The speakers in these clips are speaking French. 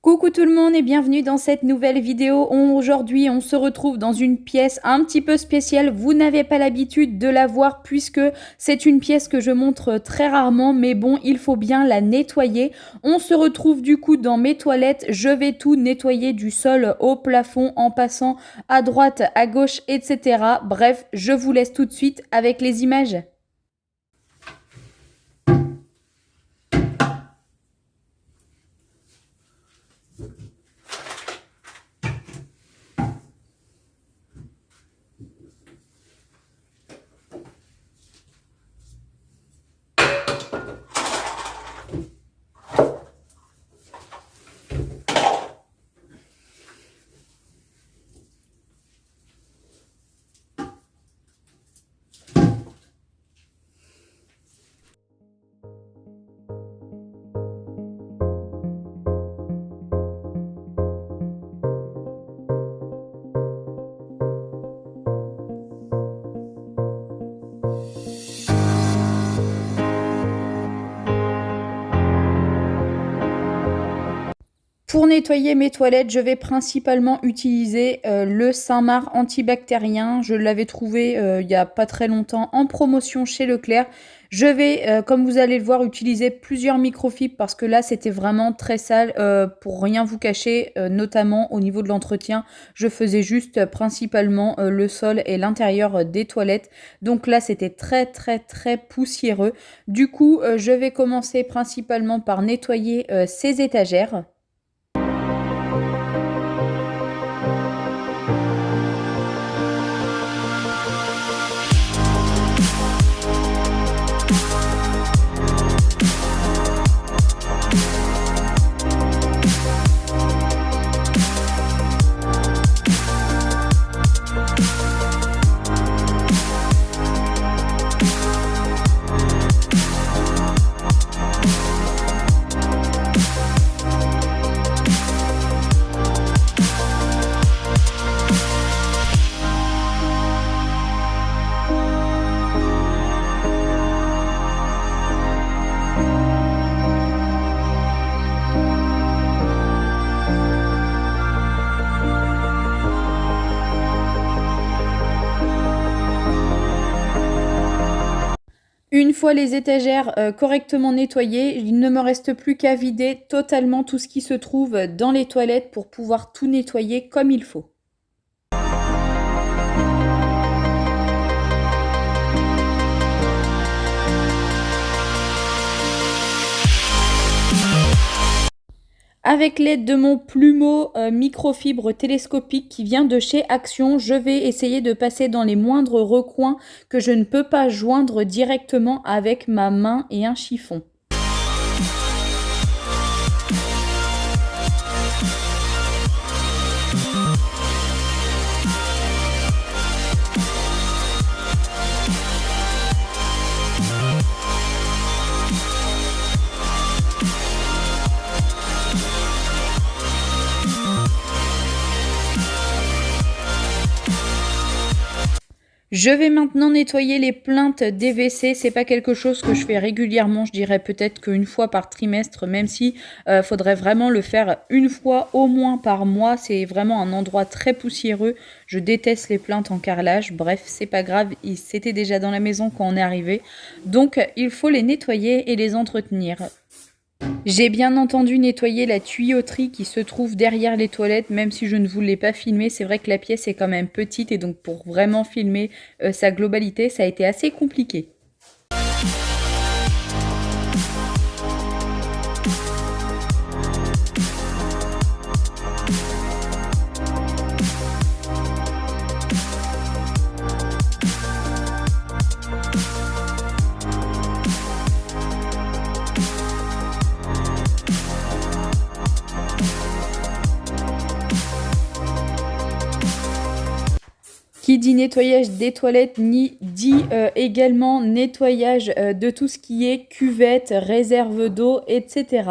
Coucou tout le monde et bienvenue dans cette nouvelle vidéo. Aujourd'hui, on se retrouve dans une pièce un petit peu spéciale. Vous n'avez pas l'habitude de la voir puisque c'est une pièce que je montre très rarement, mais bon, il faut bien la nettoyer. On se retrouve du coup dans mes toilettes. Je vais tout nettoyer du sol au plafond en passant à droite, à gauche, etc. Bref, je vous laisse tout de suite avec les images. Pour nettoyer mes toilettes, je vais principalement utiliser le Saint-Marc antibactérien. Je l'avais trouvé il n'y a pas très longtemps en promotion chez Leclerc. Je vais, comme vous allez le voir, utiliser plusieurs microfibres parce que là, c'était vraiment très sale. Pour rien vous cacher, notamment au niveau de l'entretien, je faisais juste principalement le sol et l'intérieur des toilettes. Donc là, c'était très, très, très poussiéreux. Du coup, je vais commencer principalement par nettoyer ces étagères. Une fois les étagères correctement nettoyées, il ne me reste plus qu'à vider totalement tout ce qui se trouve dans les toilettes pour pouvoir tout nettoyer comme il faut. Avec l'aide de mon plumeau microfibre télescopique qui vient de chez Action, je vais essayer de passer dans les moindres recoins que je ne peux pas joindre directement avec ma main et un chiffon. Je vais maintenant nettoyer les plaintes des WC. C'est pas quelque chose que je fais régulièrement. Je dirais peut-être qu'une fois par trimestre, même si faudrait vraiment le faire une fois au moins par mois. C'est vraiment un endroit très poussiéreux. Je déteste les plaintes en carrelage. Bref, c'est pas grave. C'était déjà dans la maison quand on est arrivé. Donc, il faut les nettoyer et les entretenir. J'ai bien entendu nettoyer la tuyauterie qui se trouve derrière les toilettes, même si je ne voulais pas filmer. C'est vrai que la pièce est quand même petite et donc pour vraiment filmer sa globalité, ça a été assez compliqué. Qui dit nettoyage des toilettes dit également nettoyage de tout ce qui est cuvette, réserve d'eau, etc.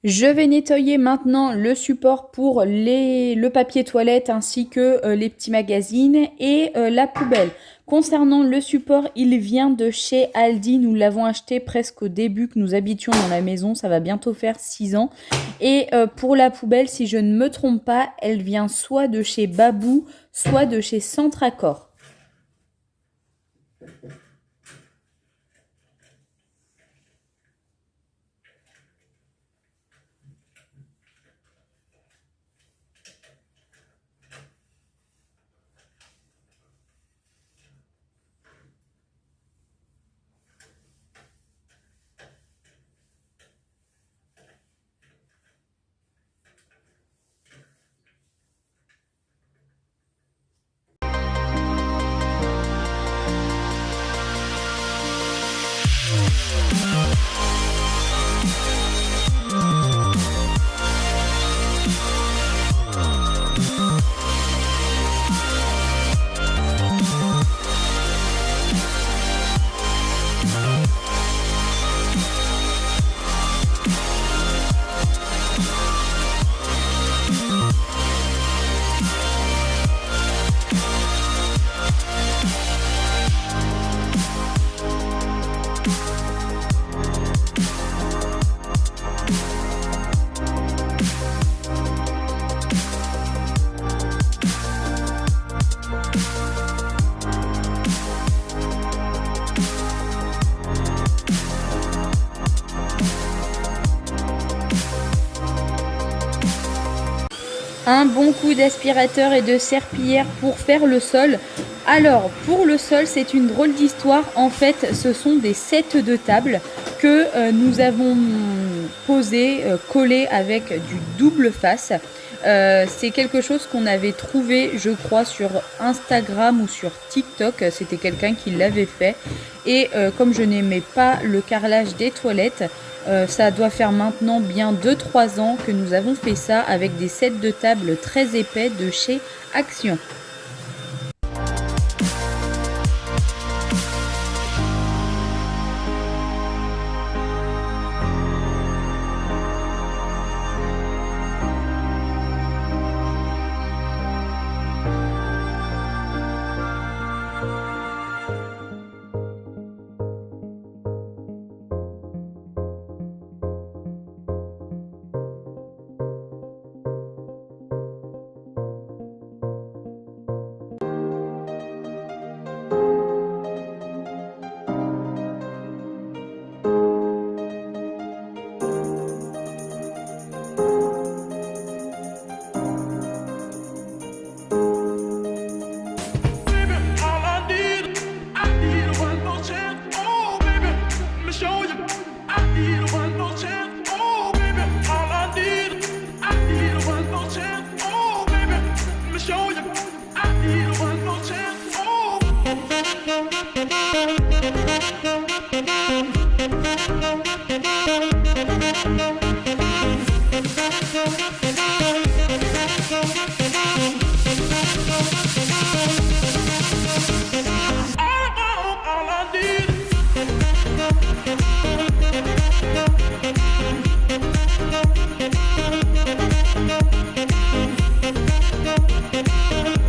Je vais nettoyer maintenant le support pour le papier toilette ainsi que les petits magazines et la poubelle. Concernant le support, il vient de chez Aldi. Nous l'avons acheté presque au début que nous habitions dans la maison. Ça va bientôt faire 6 ans. Et pour la poubelle, si je ne me trompe pas, elle vient soit de chez Babou, soit de chez Centracor. Un bon coup d'aspirateur et de serpillière pour faire le sol. Alors, pour le sol, c'est une drôle d'histoire. En fait, ce sont des sets de table que nous avons posés, collés avec du double face. C'est quelque chose qu'on avait trouvé, je crois, sur Instagram ou sur TikTok. C'était quelqu'un qui l'avait fait. Et comme je n'aimais pas le carrelage des toilettes, ça doit faire maintenant bien 2-3 ans que nous avons fait ça avec des sets de table très épais de chez Action.